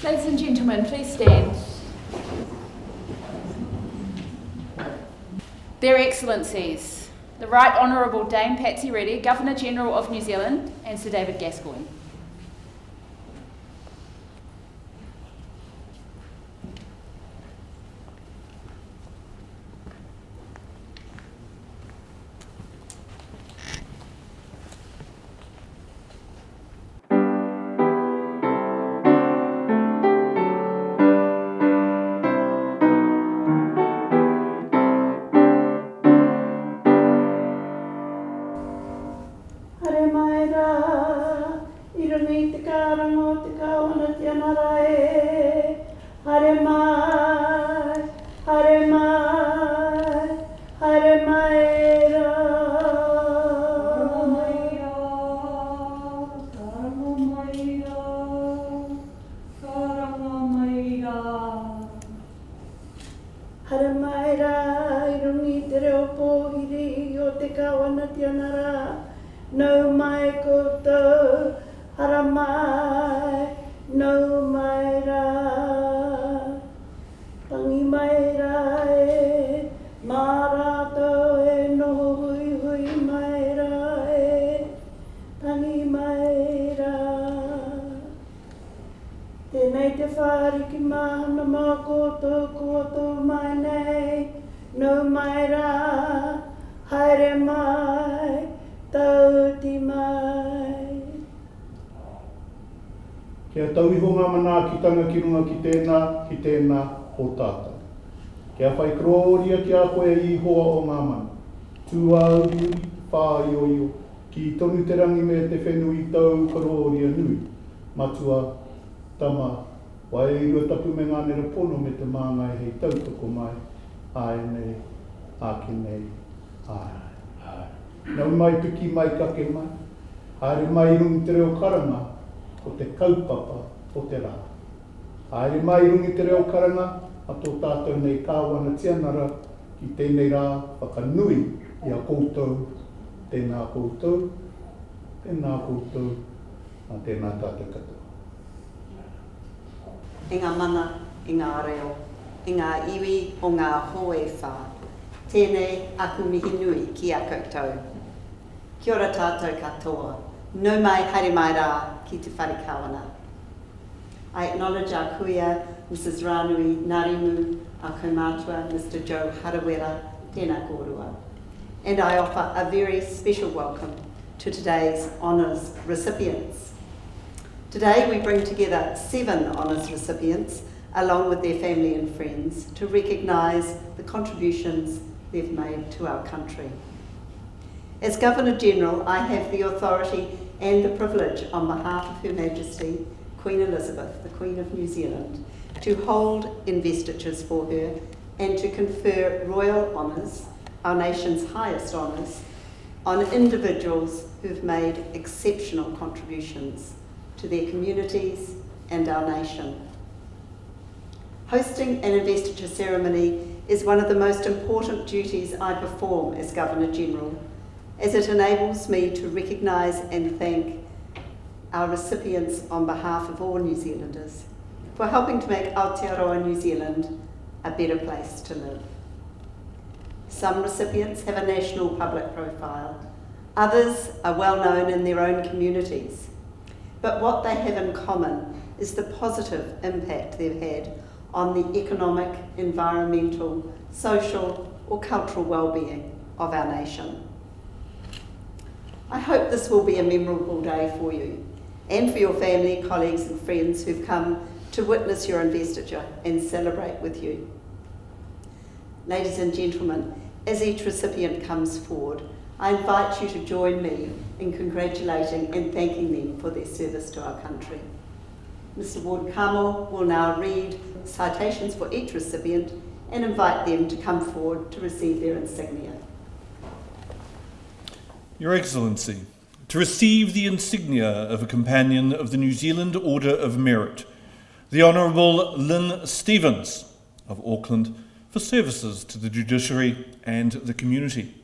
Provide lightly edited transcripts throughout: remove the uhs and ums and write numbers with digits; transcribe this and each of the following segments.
Ladies and gentlemen, please stand. Their Excellencies, the Right Honourable Dame Patsy Reddy, Governor-General of New Zealand, and Sir David Gascoigne. No mai koutou, hara mai, no mai rā. Tangi mai rā e, mā rātou e noho hui hui mai rā e, tangi mai rā. Tēnei te whāriki mahana mā koutou mai nei, no mai rā, haere mai, tauti mai. Kia tauihonga mana ki tanga ki runga ki tēnā o tātou. Kia whai kroria ki a koe i hoa o ngā mana. Tū auri, whā io, ki tonu te rangi me te whenui tau kroria nui. Matua, tama, wai rua tapu me ngānera pono me te māngai hei tautoko mai. Ai nei, ake nei, ai. Nau mai piki mai kake mai, haere mai rungi te reo karanga o te kaupapa o te rā. Haere mai rungi te reo karanga a tō tātou nei kāwana tianara ki tēnei rā whakanui i a koutou, tēnā koutou, a tēnā tātou katoa. I ngā mana, i ngā reo, i ngā iwi o ngā hoe whā. Tēnei aku mihi nui ki a koutou. Kia ora tātou katoa. No mai haere mai rā ki te whare kawana. I acknowledge our kuia, Mrs. Ranui Narimu, our kaumātua, Mr. Joe Harawera, tēnā kōrua. And I offer a very special welcome to today's honours recipients. Today we bring together 7 honours recipients along with their family and friends to recognise the contributions they've made to our country. As Governor-General, I have the authority and the privilege on behalf of Her Majesty, Queen Elizabeth, the Queen of New Zealand, to hold investitures for her and to confer royal honours, our nation's highest honours, on individuals who've made exceptional contributions to their communities and our nation. Hosting an investiture ceremony is one of the most important duties I perform as Governor-General, as it enables me to recognise and thank our recipients on behalf of all New Zealanders for helping to make Aotearoa New Zealand a better place to live. Some recipients have a national public profile, others are well known in their own communities, but what they have in common is the positive impact they've had on the economic, environmental, social or cultural well-being of our nation. I hope this will be a memorable day for you and for your family, colleagues and friends who've come to witness your investiture and celebrate with you. Ladies and gentlemen, as each recipient comes forward, I invite you to join me in congratulating and thanking them for their service to our country. Mr. Ward Kamo will now read citations for each recipient and invite them to come forward to receive their insignia. Your Excellency, to receive the insignia of a Companion of the New Zealand Order of Merit, the Honourable Lynn Stevens of Auckland for services to the judiciary and the community.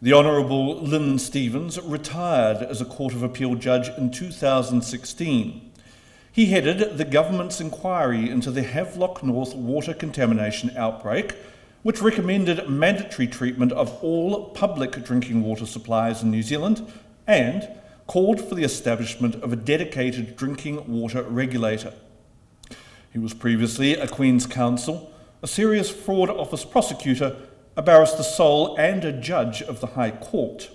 The Honourable Lynn Stevens retired as a Court of Appeal judge in 2016. He headed the government's inquiry into the Havelock North water contamination outbreak, which recommended mandatory treatment of all public drinking water supplies in New Zealand and called for the establishment of a dedicated drinking water regulator. He was previously a Queen's Counsel, a serious fraud office prosecutor, a barrister sole and a judge of the High Court.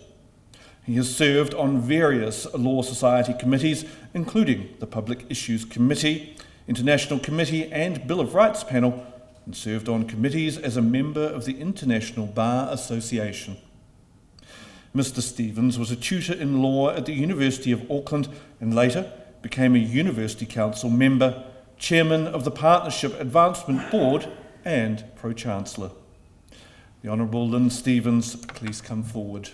He has served on various Law Society committees, including the Public Issues Committee, International Committee and Bill of Rights panel, and served on committees as a member of the International Bar Association. Mr. Stevens was a tutor in law at the University of Auckland and later became a University Council member, chairman of the Partnership Advancement Board and Pro-Chancellor. The Honourable Lynn Stevens, please come forward.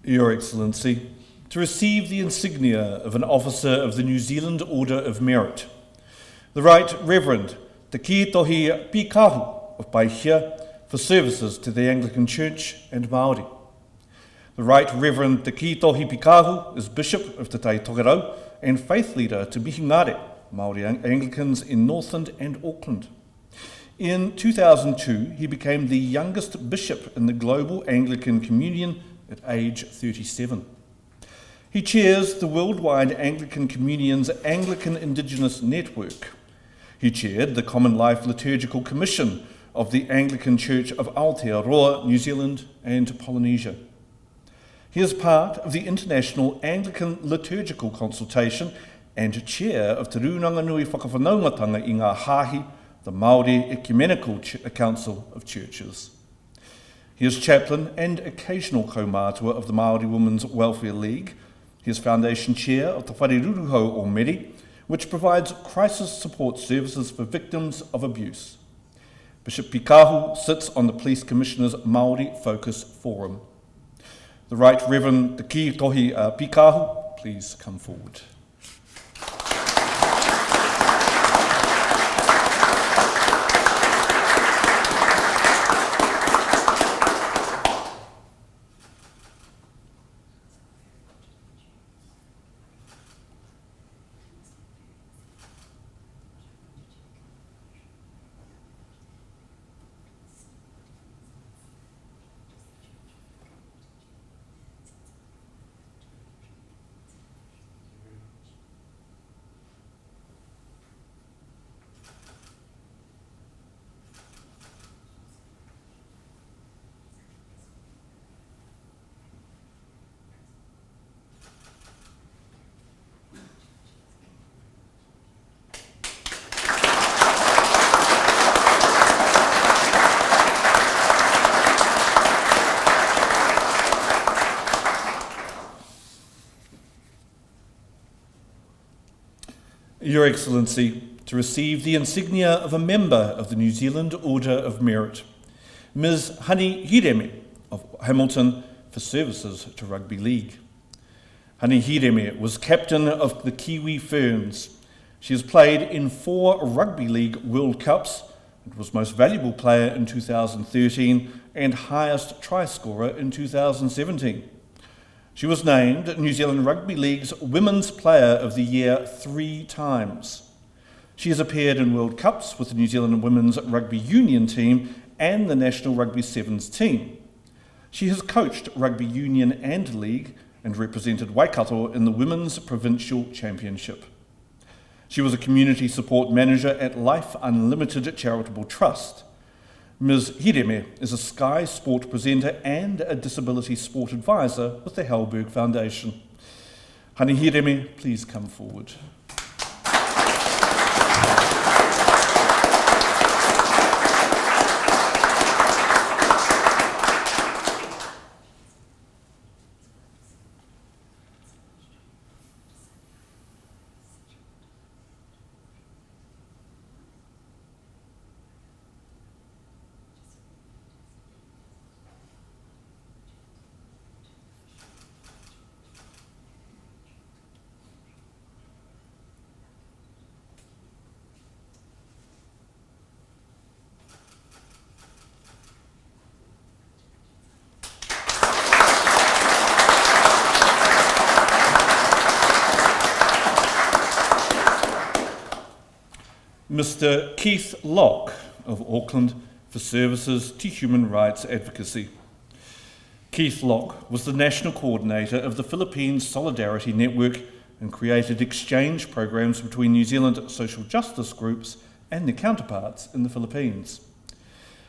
Your Excellency, to receive the insignia of an officer of the New Zealand Order of Merit, the Right Reverend Te Kītohi Pikahu of Paihia for services to the Anglican Church and Māori. The Right Reverend Te Kītohi Pikahu is Bishop of Te Tai Tokerau and faith leader to Mihingare, Māori Anglicans in Northland and Auckland. In 2002, he became the youngest bishop in the global Anglican Communion at age 37. He chairs the Worldwide Anglican Communion's Anglican Indigenous Network. He chaired the Common Life Liturgical Commission of the Anglican Church of Aotearoa, New Zealand and Polynesia. He is part of the International Anglican Liturgical Consultation and chair of Te Rūnanga-nui Whakawhanaungatanga i ngā Hāhi, the Māori Ecumenical Council of Churches. He is chaplain and occasional kaumātua of the Māori Women's Welfare League. He is foundation chair of the Whareruruhau o Meri, which provides crisis support services for victims of abuse. Bishop Pikahu sits on the Police Commissioner's Māori Focus Forum. The Right Reverend Te Kītohi Pikahu, please come forward. Your Excellency, to receive the insignia of a member of the New Zealand Order of Merit, Ms. Hani Hireme of Hamilton for services to rugby league. Hani Hireme was captain of the Kiwi Ferns. She has played in 4 Rugby League World Cups and was most valuable player in 2013 and highest try scorer in 2017. She was named New Zealand Rugby League's Women's Player of the Year 3 times. She has appeared in World Cups with the New Zealand Women's Rugby Union team and the National Rugby Sevens team. She has coached rugby union and league and represented Waikato in the Women's Provincial Championship. She was a community support manager at Life Unlimited Charitable Trust. Ms. Hireme is a Sky Sport presenter and a disability sport advisor with the Halberg Foundation. Hani Hireme, please come forward. Mr. Keith Locke of Auckland for services to human rights advocacy. Keith Locke was the national coordinator of the Philippines Solidarity Network and created exchange programs between New Zealand social justice groups and their counterparts in the Philippines.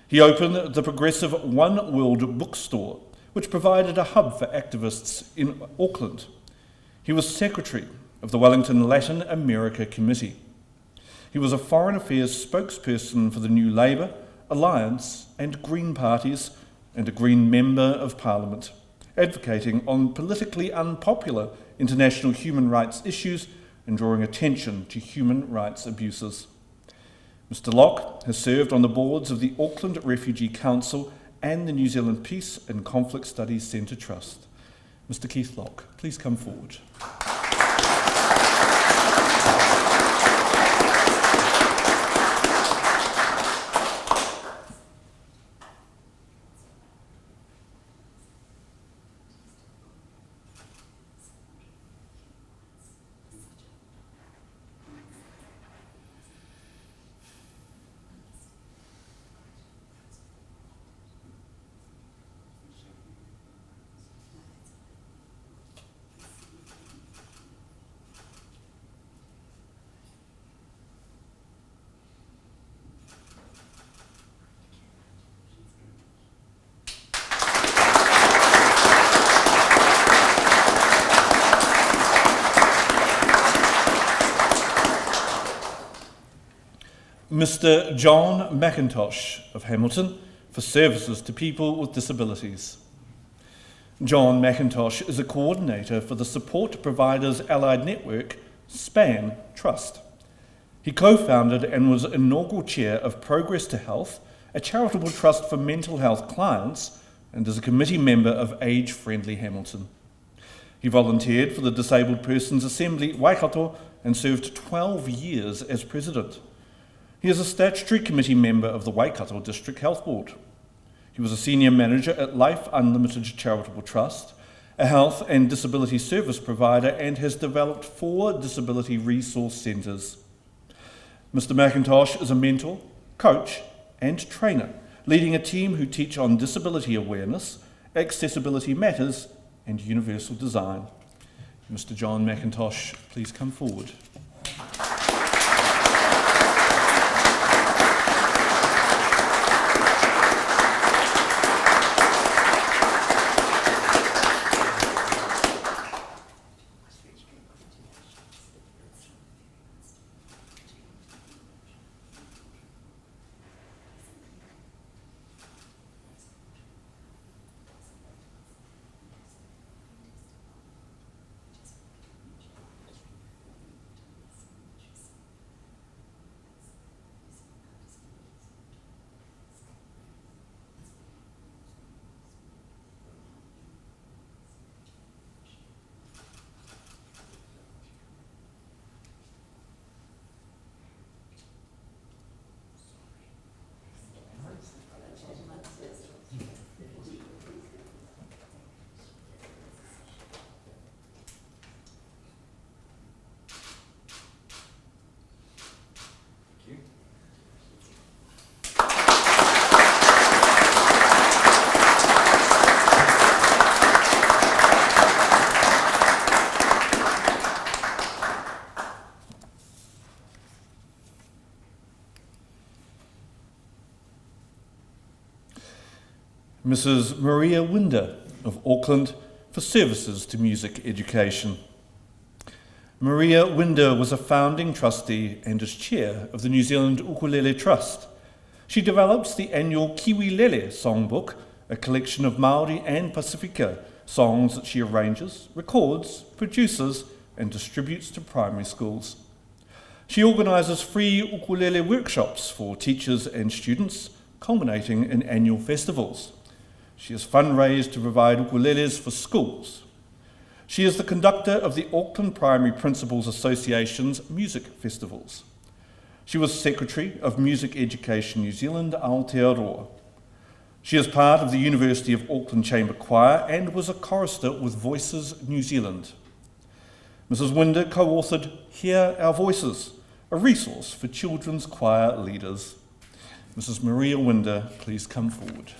He opened the progressive One World bookstore, which provided a hub for activists in Auckland. He was secretary of the Wellington Latin America Committee. He was a foreign affairs spokesperson for the New Labour, Alliance and Green parties and a Green Member of Parliament, advocating on politically unpopular international human rights issues and drawing attention to human rights abuses. Mr. Locke has served on the boards of the Auckland Refugee Council and the New Zealand Peace and Conflict Studies Centre Trust. Mr. Keith Locke, please come forward. Mr. John McIntosh of Hamilton for services to people with disabilities. John McIntosh is a coordinator for the Support Providers Allied Network, SPAN Trust. He co-founded and was inaugural chair of Progress to Health, a charitable trust for mental health clients, and is a committee member of Age Friendly Hamilton. He volunteered for the Disabled Persons Assembly Waikato and served 12 years as president. He is a statutory committee member of the Waikato District Health Board. He was a senior manager at Life Unlimited Charitable Trust, a health and disability service provider, and has developed 4 disability resource centres. Mr. McIntosh is a mentor, coach and trainer, leading a team who teach on disability awareness, accessibility matters and universal design. Mr. John McIntosh, please come forward. Mrs. Maria Winder of Auckland for services to music education. Maria Winder was a founding trustee and is chair of the New Zealand Ukulele Trust. She develops the annual Kiwi Lele songbook, a collection of Māori and Pasifika songs that she arranges, records, produces and distributes to primary schools. She organises free ukulele workshops for teachers and students, culminating in annual festivals. She has fundraised to provide ukuleles for schools. She is the conductor of the Auckland Primary Principals Association's music festivals. She was Secretary of Music Education New Zealand Aotearoa. She is part of the University of Auckland Chamber Choir and was a chorister with Voices New Zealand. Mrs. Winder co-authored Hear Our Voices, a resource for children's choir leaders. Mrs. Maria Winder, please come forward.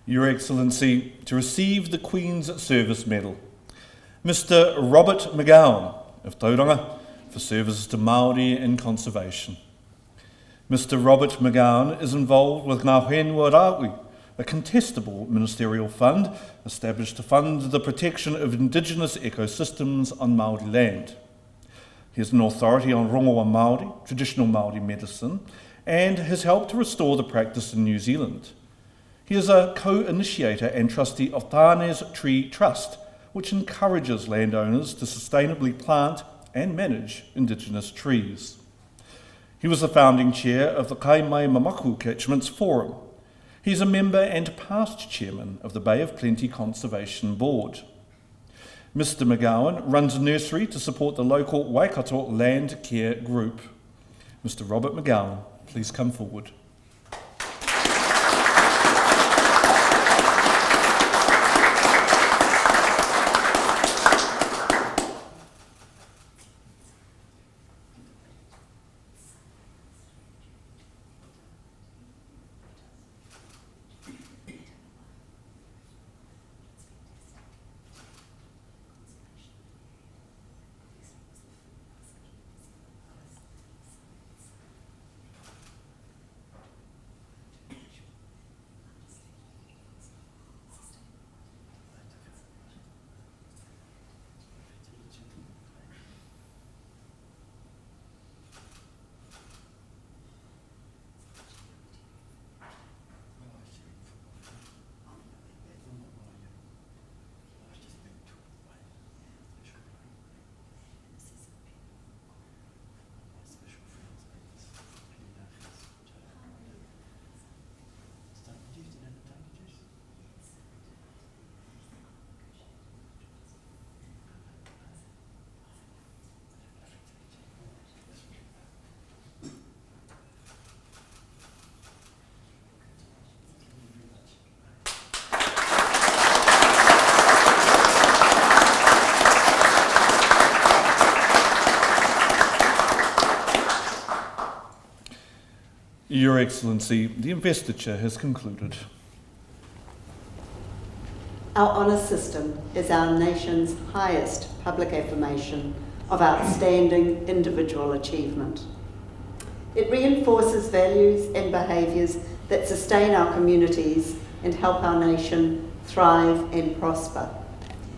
Your Excellency, to receive the Queen's Service Medal, Mr. Robert McGowan of Tauranga for services to Māori and conservation. Mr. Robert McGowan is involved with Ngā Whenua Rāui, a contestable ministerial fund established to fund the protection of indigenous ecosystems on Māori land. He is an authority on rongoa Māori, traditional Māori medicine, and has helped to restore the practice in New Zealand. He is a co-initiator and trustee of Tāne's Tree Trust, which encourages landowners to sustainably plant and manage indigenous trees. He was the founding chair of the Kaimai Mamaku Catchments Forum. He's a member and past chairman of the Bay of Plenty Conservation Board. Mr. McGowan runs a nursery to support the local Waikato Land Care Group. Mr. Robert McGowan, please come forward. Your Excellency, the investiture has concluded. Our honour system is our nation's highest public affirmation of outstanding individual achievement. It reinforces values and behaviours that sustain our communities and help our nation thrive and prosper.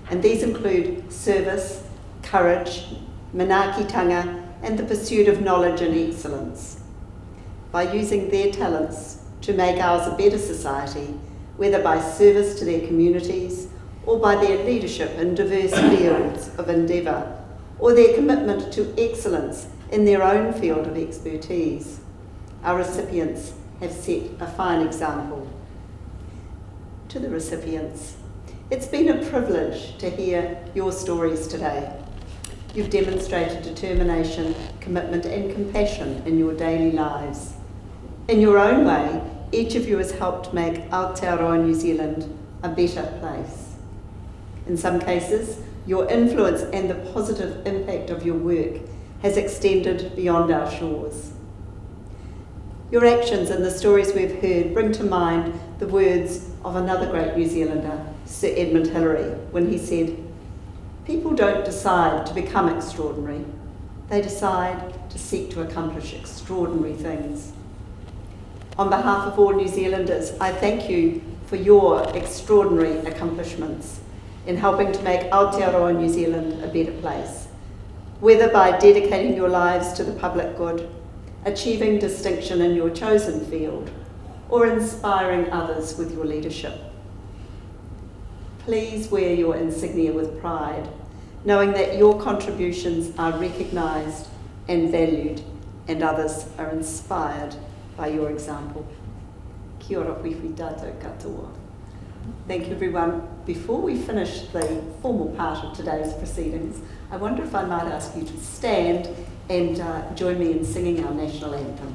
And these include service, courage, manaakitanga, and the pursuit of knowledge and excellence. By using their talents to make ours a better society, whether by service to their communities or by their leadership in diverse fields of endeavour, or their commitment to excellence in their own field of expertise. Our recipients have set a fine example. To the recipients, it's been a privilege to hear your stories today. You've demonstrated determination, commitment and compassion in your daily lives. In your own way, each of you has helped make Aotearoa New Zealand a better place. In some cases, your influence and the positive impact of your work has extended beyond our shores. Your actions and the stories we've heard bring to mind the words of another great New Zealander, Sir Edmund Hillary, when he said, "People don't decide to become extraordinary, they decide to seek to accomplish extraordinary things." On behalf of all New Zealanders, I thank you for your extraordinary accomplishments in helping to make Aotearoa New Zealand a better place, whether by dedicating your lives to the public good, achieving distinction in your chosen field, or inspiring others with your leadership. Please wear your insignia with pride, knowing that your contributions are recognised and valued, and others are inspired by your example. Kia ora whiwhi tātou katoa. Thank you, everyone. Before we finish the formal part of today's proceedings, I wonder if I might ask you to stand and join me in singing our national anthem.